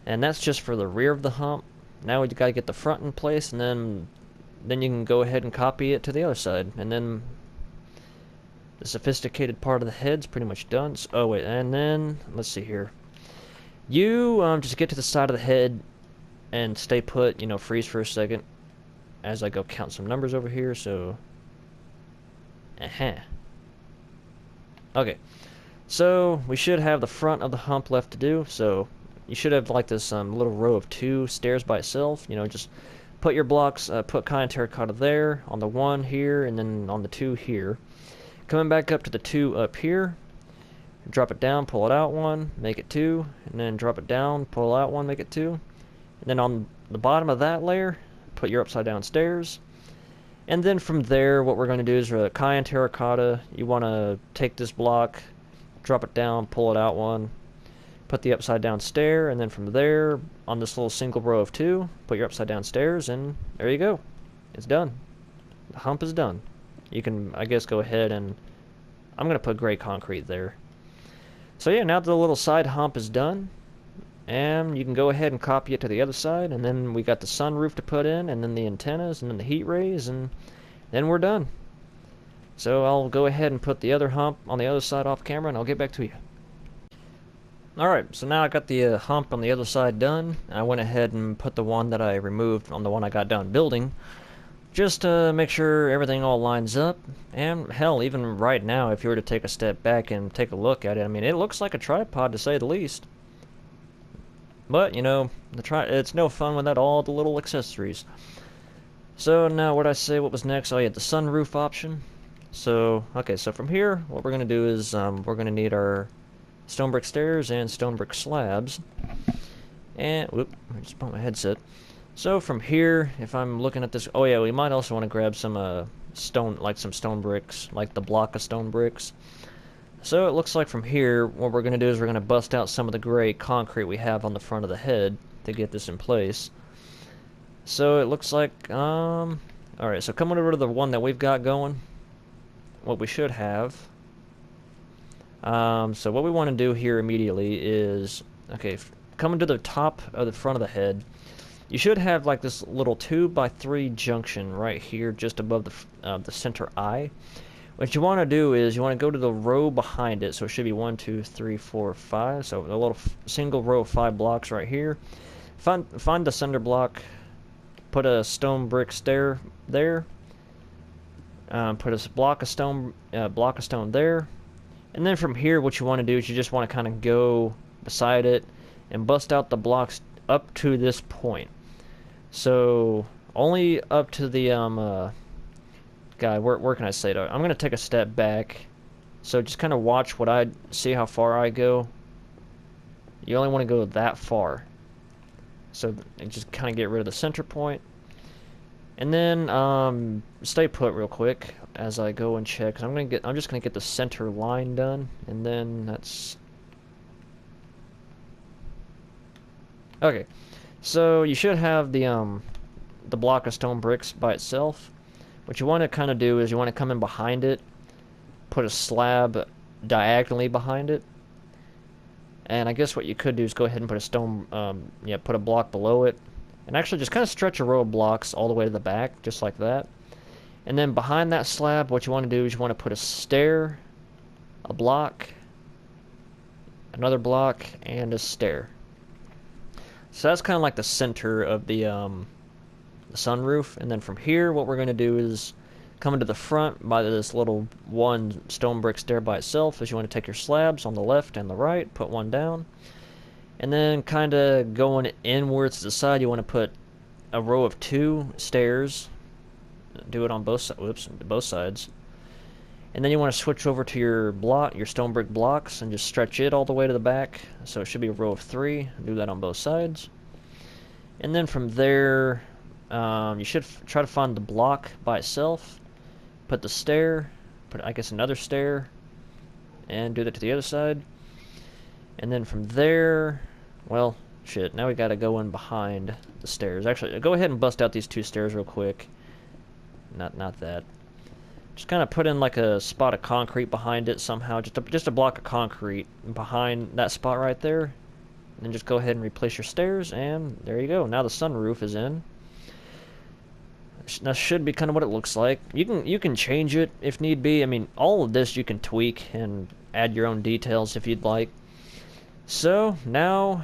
A: And that's just for the rear of the hump. Now we gotta get the front in place, and then you can go ahead and copy it to the other side. And then the sophisticated part of the head's pretty much done. So, oh wait, and then let's see here. You just get to the side of the head and stay put. You know, freeze for a second as I go count some numbers over here. So, okay. So we should have the front of the hump left to do. So you should have like this little row of 2 stairs by itself. You know, just put your blocks, put Cayenne Terracotta there, on the 1 here, and then on the 2 here. Coming back up to the 2 up here, drop it down, pull it out 1, make it 2, and then drop it down, pull out 1, make it 2. And then on the bottom of that layer, put your upside down stairs. And then from there, what we're going to do is for the Cayenne Terracotta, you want to take this block, drop it down, pull it out 1, put the upside down stair, and then from there, on this little single row of 2, put your upside down stairs, and there you go. It's done. The hump is done. You can, I guess, go ahead and I'm going to put gray concrete there. So yeah, now the little side hump is done, and you can go ahead and copy it to the other side, and then we got the sunroof to put in, and then the antennas, and then the heat rays, and then we're done. So I'll go ahead and put the other hump on the other side off camera, and I'll get back to you. Alright, so now I got the hump on the other side done. I went ahead and put the one that I removed on the one I got done building, just to make sure everything all lines up. And hell, even right now, if you were to take a step back and take a look at it, I mean, it looks like a tripod to say the least. But, you know, it's no fun without all the little accessories. So now what I say, what was next? Oh yeah, the sunroof option. So, okay, so from here, what we're going to do is we're going to need our stone brick stairs and stone brick slabs. And, whoop, I just bumped my headset. So from here, if I'm looking at this, oh yeah, we might also want to grab some some stone bricks, like the block of stone bricks. So it looks like from here, what we're going to do is we're going to bust out some of the gray concrete we have on the front of the head to get this in place. So it looks like, alright, so coming over to the one that we've got going, what we should have, so what we want to do here immediately is, okay, coming to the top of the front of the head, you should have like this little 2x3 junction right here just above the center eye. What you want to do is you want to go to the row behind it, so it should be 1, 2, 3, 4, 5. So a little single row of 5 blocks right here. Find the cinder block, put a stone brick stair there. Put a block of stone there, and then from here, what you want to do is you just want to kind of go beside it and bust out the blocks up to this point. So only up to the guy. Where can I say that? I'm gonna take a step back. So just kind of watch see how far I go. You only want to go that far. So just kind of get rid of the center point. And then stay put real quick as I go and check. 'Cause I'm just gonna get the center line done, and then that's okay. So you should have the block of stone bricks by itself. What you want to kind of do is you want to come in behind it, put a slab diagonally behind it, and I guess what you could do is go ahead and put a put a block below it, and actually just kind of stretch a row of blocks all the way to the back, just like that. And then behind that slab, what you want to do is you want to put a stair, a block, another block, and a stair. So that's kind of like the center of the sunroof. And then from here, what we're going to do is come into the front by this little one stone brick stair by itself. Is you want to take your slabs on the left and the right, put one down, and then kind of going inwards to the side, you want to put a row of 2 stairs. Do it on both sides. And then you want to switch over to your stone brick blocks and just stretch it all the way to the back. So it should be a row of 3. Do that on both sides. And then from there, you should try to find the block by itself. Put the stair, put I guess another stair, and do that to the other side. And then from there, well, shit, now we gotta go in behind the stairs. Actually, go ahead and bust out these 2 stairs real quick. Not that. Just kind of put in like a spot of concrete behind it somehow. Just a block of concrete behind that spot right there. And then just go ahead and replace your stairs, and there you go. Now the sunroof is in. That should be kind of what it looks like. You can change it if need be. I mean, all of this you can tweak and add your own details if you'd like. So now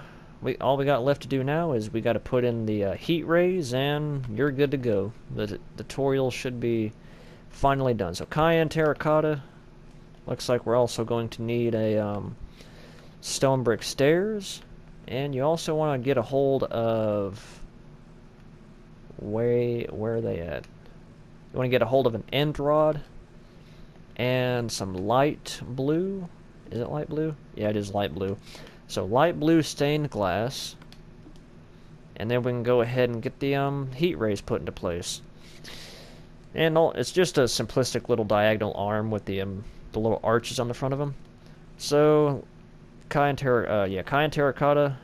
A: all we got left to do now is we got to put in the heat rays, and you're good to go. The tutorial should be finally done. So Cayenne Terracotta. Looks like we're also going to need a stone brick stairs, and you also want to get a hold of where are they at? You want to get a hold of an end rod and some light blue. Is it light blue? Yeah, it is light blue. So light blue stained glass, and then we can go ahead and get the heat rays put into place. And it's just a simplistic little diagonal arm with the little arches on the front of them. So Cayenne Terracotta.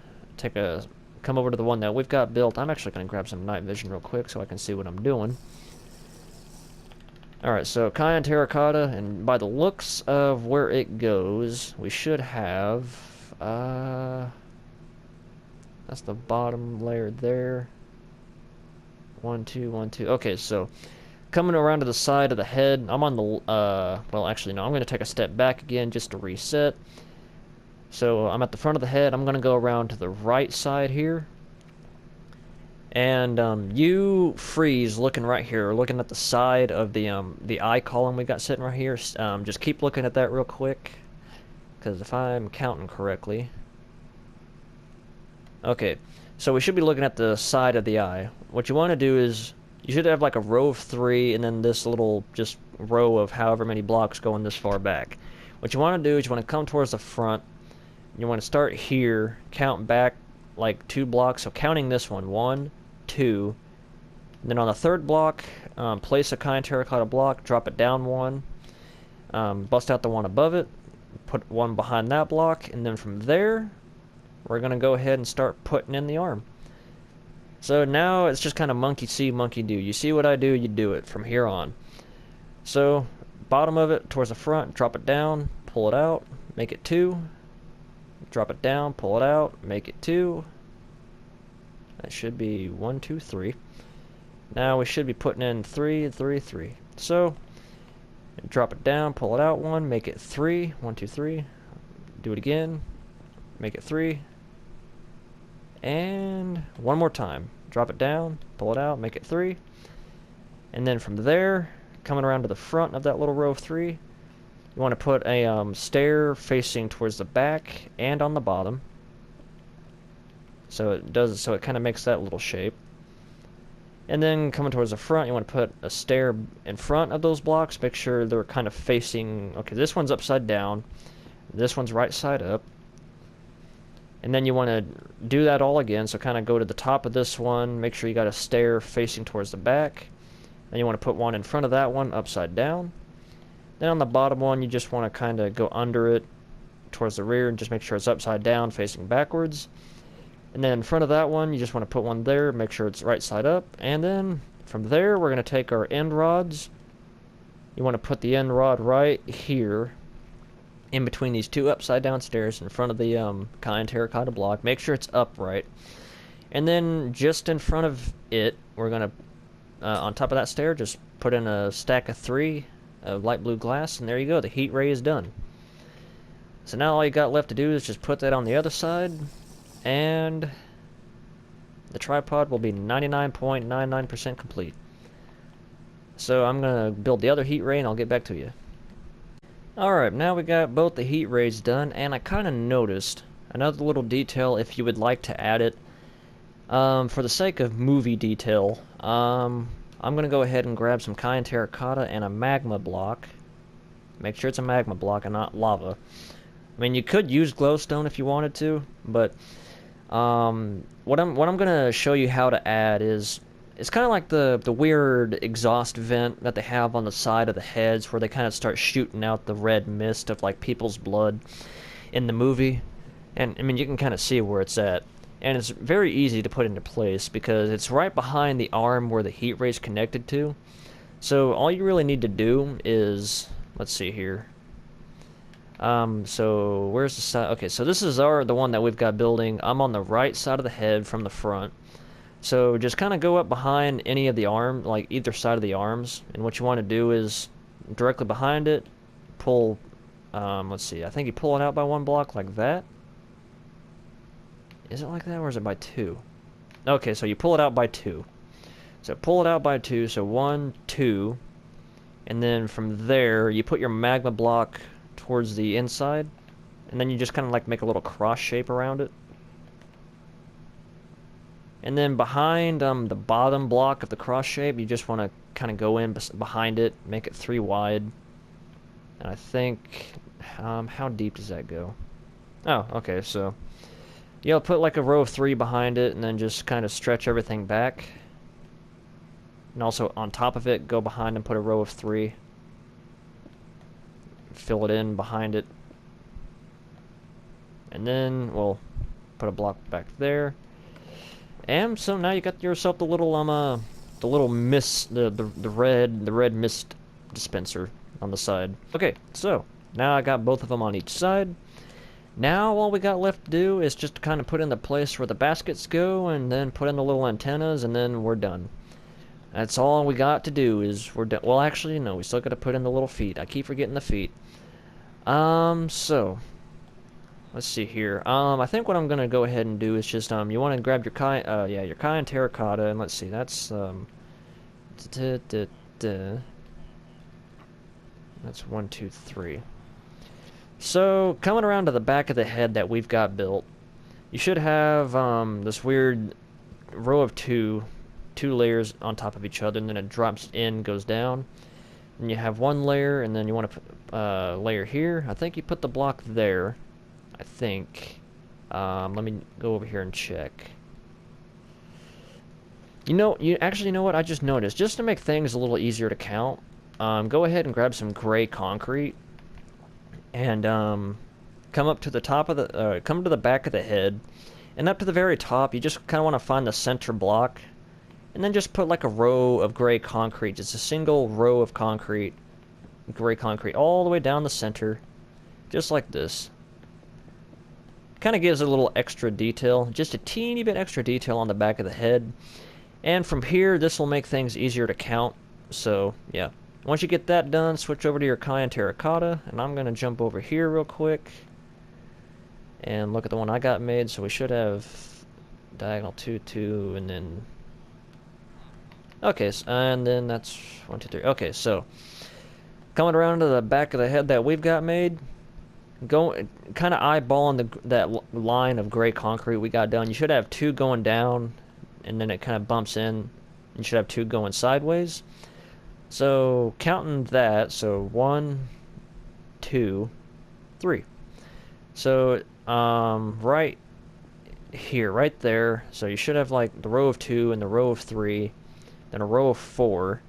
A: Come over to the one that we've got built. I'm actually going to grab some night vision real quick so I can see what I'm doing. Alright, so Cayenne Terracotta, and by the looks of where it goes, we should have, that's the bottom layer there. 1, 2, 1, 2. Okay, so coming around to the side of the head, I'm on the, well, actually, no, I'm going to take a step back again just to reset. So I'm at the front of the head. I'm going to go around to the right side here. And you freeze looking right here, looking at the side of the eye column we got sitting right here. Just keep looking at that real quick, because if I'm counting correctly. Okay, so we should be looking at the side of the eye. What you want to do is, you should have like a row of 3, and then this little just row of however many blocks going this far back. What you want to do is you want to come towards the front. You want to start here, count back like 2 blocks. So counting this one, 1, 2. And then on the 3rd block, place a Cayenne Terracotta block, drop it down 1, bust out the one above it, put one behind that block, and then from there, we're going to go ahead and start putting in the arm. So now it's just kind of monkey see, monkey do. You see what I do, you do it from here on. So bottom of it towards the front, drop it down, pull it out, make it 2. Drop it down, pull it out, make it 2. That should be 1, 2, 3. Now we should be putting in 3, 3, 3. So, drop it down, pull it out 1, make it 3. 1, 2, 3. Do it again. Make it 3. And one more time. Drop it down, pull it out, make it 3. And then from there, coming around to the front of that little row of 3, you want to put a stair facing towards the back and on the bottom. So it kind of makes that little shape. And then coming towards the front, you want to put a stair in front of those blocks. Make sure they're kind of facing... Okay, this one's upside down. This one's right side up. And then you want to do that all again. So kind of go to the top of this one. Make sure you got a stair facing towards the back. Then you want to put one in front of that one, upside down. Then on the bottom one, you just want to kind of go under it towards the rear and just make sure it's upside down, facing backwards. And then in front of that one, you just want to put one there, make sure it's right side up. And then from there, we're going to take our end rods. You want to put the end rod right here in between these two upside down stairs in front of the Cayenne Terracotta block. Make sure it's upright. And then just in front of it, we're going to, on top of that stair, just put in a stack of 3 of light blue glass. And there you go, the heat ray is done. So now all you got left to do is just put that on the other side. And the tripod will be 99.99% complete. So I'm going to build the other heat ray and I'll get back to you. Alright, now we got both the heat rays done, and I kind of noticed another little detail if you would like to add it. For the sake of movie detail, I'm going to go ahead and grab some Cayenne Terracotta and a magma block. Make sure it's a magma block and not lava. I mean, you could use glowstone if you wanted to, but what I'm gonna show you how to add is it's kind of like the weird exhaust vent that they have on the side of the heads, where they kind of start shooting out the red mist of like people's blood in the movie. And I mean, you can kind of see where it's at, and it's very easy to put into place because it's right behind the arm where the heat ray is connected to. So all you really need to do is, let's see here. So where's the side? Okay, so this is the one that we've got building. I'm on the right side of the head from the front. So just kind of go up behind any of the arm, like either side of the arms. And what you want to do is directly behind it, pull, let's see, I think you pull it out by 1 block like that. Is it like that or is it by 2? Okay, so you pull it out by 2. So pull it out by 2, so 1, 2. And then from there, you put your magma block towards the inside, and then you just kind of like make a little cross shape around it. And then behind the bottom block of the cross shape, you just want to kind of go in behind it, make it 3 wide. And I think, how deep does that go? Oh, okay, so you'll put like a row of 3 behind it, and then just kind of stretch everything back. And also on top of it, go behind and put a row of 3. Fill it in behind it, and then we'll put a block back there. And so now you got yourself the little mist, the red mist dispenser on the side. Okay, so now I got both of them on each side. Now all we got left to do is just kind of put in the place where the baskets go, and then put in the little antennas, and then we're done. That's all we got to do is we're done. Well, actually, no, we still got to put in the little feet. I keep forgetting the feet. So let's see here. I think what I'm gonna go ahead and do is just you want to grab your your Cayenne Terracotta, and let's see, that's that's 1, 2, 3. So coming around to the back of the head that we've got built, you should have this weird row of 2 layers on top of each other, and then it drops in, goes down. And you have 1 layer, and then you want to put a layer here. I think you put the block there. I think. Let me go over here and check. You know what? I just noticed. Just to make things a little easier to count, go ahead and grab some gray concrete, and come up to the top of the, come to the back of the head, and up to the very top. You just kind of want to find the center block. And then just put like a row of gray concrete, just a single row of concrete, gray concrete, all the way down the center, just like this. Kind of gives it a little extra detail, just a teeny bit extra detail on the back of the head. And from here, this will make things easier to count. So, yeah. Once you get that done, switch over to your Cayenne Terracotta, and I'm going to jump over here real quick and look at the one I got made. So we should have diagonal 2, 2, and then... Okay, and then that's 1, 2, 3. Okay, so coming around to the back of the head that we've got made, go kind of eyeballing that line of gray concrete we got done. You should have 2 going down, and then it kind of bumps in. You should have 2 going sideways. So counting that, so 1, 2, 3. So right here, right there. So you should have like the row of 2 and the row of 3, then a row of 4.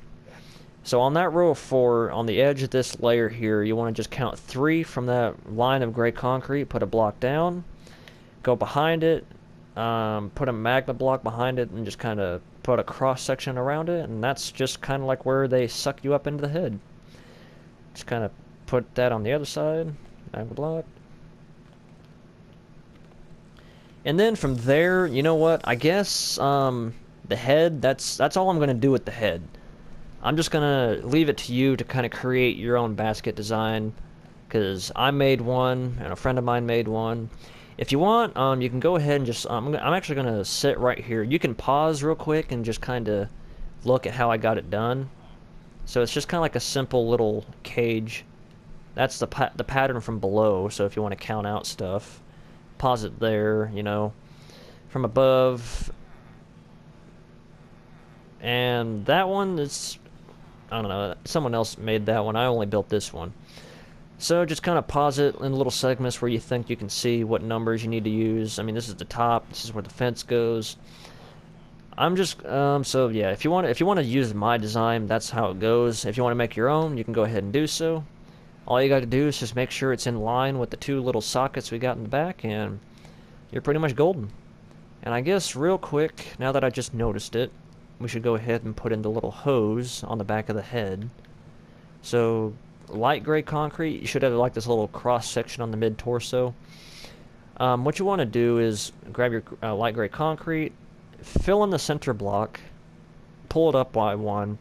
A: So on that row of 4, on the edge of this layer here, you want to just count 3 from that line of gray concrete, put a block down, go behind it, put a magma block behind it, and just kind of put a cross section around it, and that's just kind of like where they suck you up into the head. Just kind of put that on the other side, magma block. And then from there, you know what, I guess the head, that's all I'm going to do with the head. I'm just going to leave it to you to kind of create your own basket design, because I made one, and a friend of mine made one. If you want, you can go ahead and just, I'm actually going to sit right here. You can pause real quick and just kind of look at how I got it done. So it's just kind of like a simple little cage. That's the pattern from below, so if you want to count out stuff, pause it there, you know, from above. And that one is, I don't know, someone else made that one. I only built this one. So just kind of pause it in little segments where you think you can see what numbers you need to use. I mean, this is the top. This is where the fence goes. I'm just so yeah. If you want to use my design, that's how it goes. If you want to make your own, you can go ahead and do so. All you got to do is just make sure it's in line with the 2 little sockets we got in the back, and you're pretty much golden. And I guess real quick, now that I just noticed it, we should go ahead and put in the little hose on the back of the head. So light gray concrete, you should have like this little cross section on the mid torso. What you want to do is grab your light gray concrete, fill in the center block, pull it up by 1,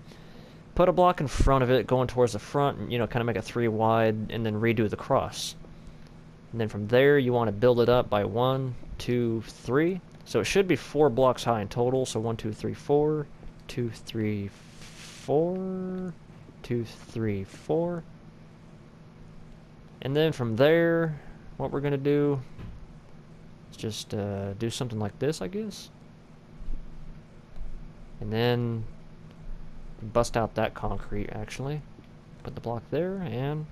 A: put a block in front of it going towards the front, and, you know, kind of make a 3 wide, and then redo the cross. And then from there you want to build it up by 1, 2, 3. So it should be 4 blocks high in total. So 1, 2, 3, 4, 2, 3, 4, 2, 3, 4. And then from there, what we're gonna do is just do something like this, I guess. And then bust out that concrete, actually. Put the block there, and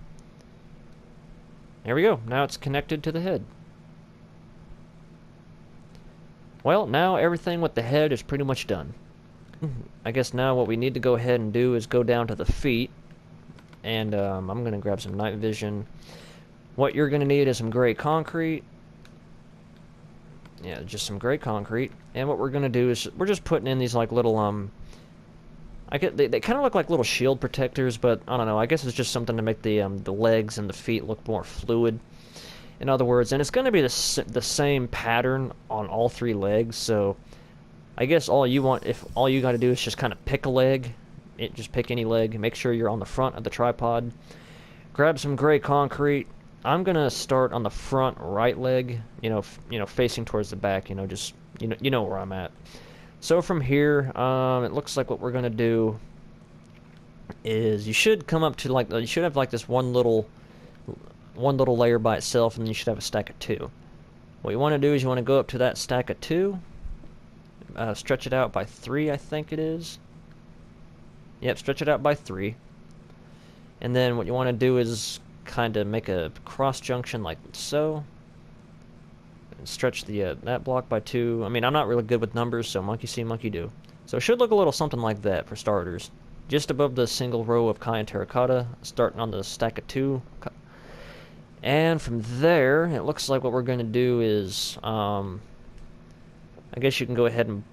A: there we go. Now it's connected to the head. Well, now everything with the head is pretty much done. I guess now what we need to go ahead and do is go down to the feet. And I'm going to grab some night vision. What you're going to need is some gray concrete. Yeah, just some gray concrete. And what we're going to do is we're just putting in these like little they kind of look like little shield protectors, but I don't know. I guess it's just something to make the legs and the feet look more fluid. In other words, and it's going to be the same pattern on all 3 legs. So I guess all you got to do is just kind of pick a leg. Just pick any leg. Make sure you're on the front of the tripod. Grab some gray concrete. I'm gonna start on the front right leg. You know, facing towards the back. You know, just you know where I'm at. So from here, it looks like what we're gonna do is you should come up to you should have like this one little layer by itself, and then you should have a stack of 2. What you want to do is you want to go up to that stack of 2, stretch it out by 3, I think it is. Yep, stretch it out by 3. And then what you want to do is kind of make a cross junction like so. And stretch the that block by 2. I mean, I'm not really good with numbers, so monkey see, monkey do. So it should look a little something like that for starters. Just above the single row of Cayenne Terracotta, starting on the stack of 2. And from there, it looks like what we're going to do is, I guess you can go ahead and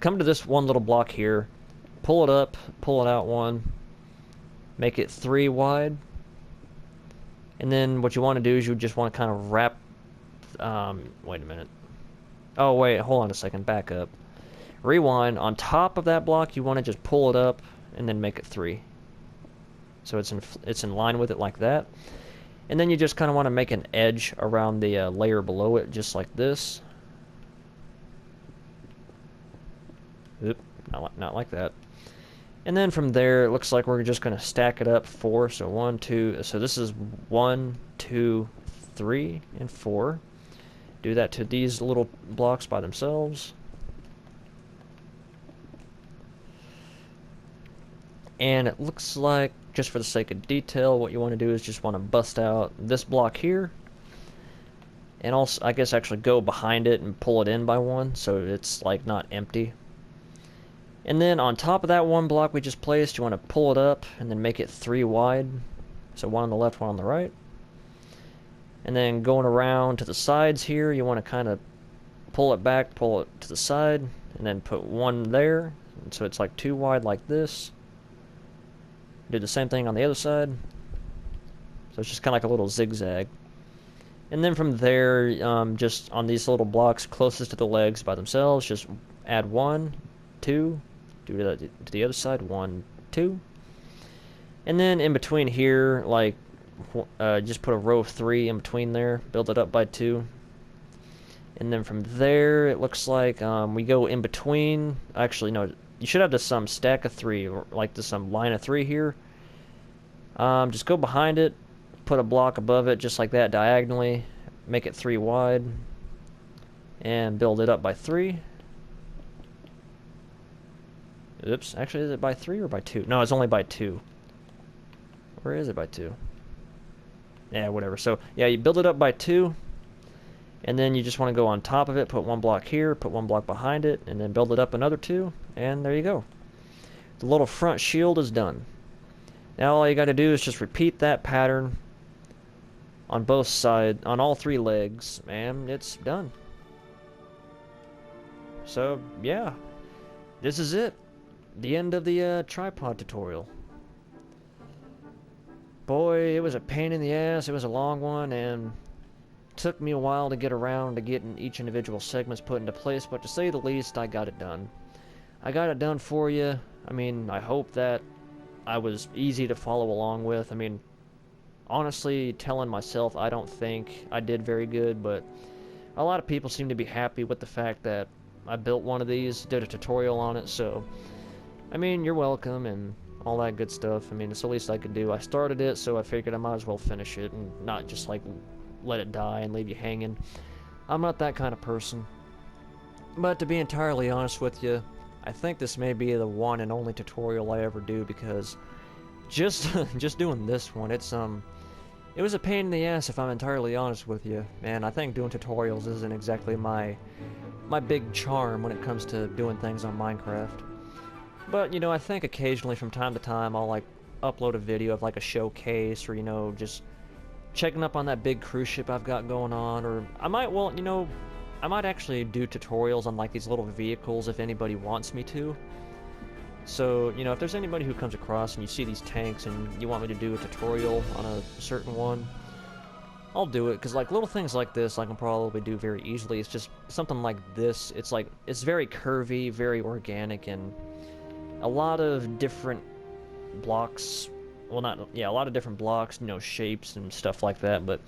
A: come to this one little block here, pull it up, pull it out 1, make it 3 wide, and then what you want to do is you just want to kind of wrap Wait a minute. Oh, wait, hold on a second, back up. Rewind, on top of that block, you want to just pull it up and then make it 3. So it's in line with it like that. And then you just kind of want to make an edge around the layer below it, just like this. Oop, not like that. And then from there, it looks like we're just going to stack it up 4. So 1, 2, so this is 1, 2, 3, and 4. Do that to these little blocks by themselves. And it looks like, just for the sake of detail, what you want to do is just want to bust out this block here. And also, I guess, actually go behind it and pull it in by 1, so it's like not empty. And then on top of that one block we just placed, you want to pull it up and then make it 3 wide. So 1 on the left, 1 on the right. And then going around to the sides here, you want to kind of pull it back, pull it to the side, and then put 1 there. And so it's like 2 wide like this. Do the same thing on the other side. So it's just kind of like a little zigzag. And then from there, just on these little blocks closest to the legs by themselves, just add 1, 2, do that to the other side, 1, 2. And then in between here, like, just put a row of 3 in between there, build it up by 2. And then from there, it looks like we go in between. Actually, no, you should have some stack of 3, or like some line of 3 here. Just go behind it, put a block above it, just like that, diagonally. Make it 3 wide, and build it up by 3. Oops, actually, is it by 3 or by 2? No, it's only by 2. Where is it by 2? Yeah, whatever. So, yeah, you build it up by 2, and then you just want to go on top of it, put 1 block here, put 1 block behind it, and then build it up another 2, and there you go. The little front shield is done. Now all you got to do is just repeat that pattern on both sides, on all 3 legs, and it's done. So, yeah, this is it. The end of the tripod tutorial. Boy, it was a pain in the ass. It was a long one, and took me a while to get around to getting each individual segments put into place, but to say the least, I got it done. I got it done for you. I mean, I hope that I was easy to follow along with. I mean, honestly, telling myself I don't think I did very good, but a lot of people seem to be happy with the fact that I built one of these, did a tutorial on it, so, I mean, you're welcome, and all that good stuff. I mean, it's the least I could do. I started it, so I figured I might as well finish it, and not just, like, let it die and leave you hanging. I'm not that kind of person. But to be entirely honest with you, I think this may be the one and only tutorial I ever do, because just doing this one, it was a pain in the ass, if I'm entirely honest with you. And I think doing tutorials isn't exactly my big charm when it comes to doing things on Minecraft. But, you know, I think occasionally from time to time I'll, like, upload a video of, like, a showcase, or, you know, just checking up on that big cruise ship I've got going on, or I might, well, you know, I might actually do tutorials on, like, these little vehicles if anybody wants me to. So, you know, if there's anybody who comes across and you see these tanks and you want me to do a tutorial on a certain one, I'll do it, because, like, little things like this I can probably do very easily. It's just something like this. It's, like, it's very curvy, very organic, and a lot of different blocks, well, a lot of different blocks, you know, shapes and stuff like that, but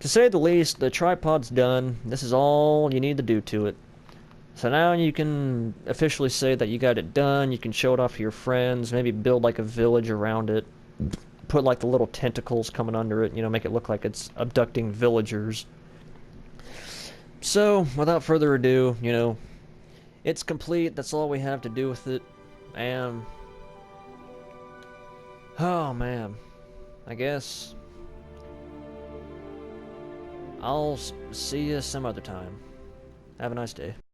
A: to say the least, the tripod's done. This is all you need to do to it. So now you can officially say that you got it done. You can show it off to your friends, maybe build like a village around it, put like the little tentacles coming under it, you know, make it look like it's abducting villagers. So, without further ado, you know, it's complete. That's all we have to do with it. And oh man, I guess I'll see you some other time. Have a nice day.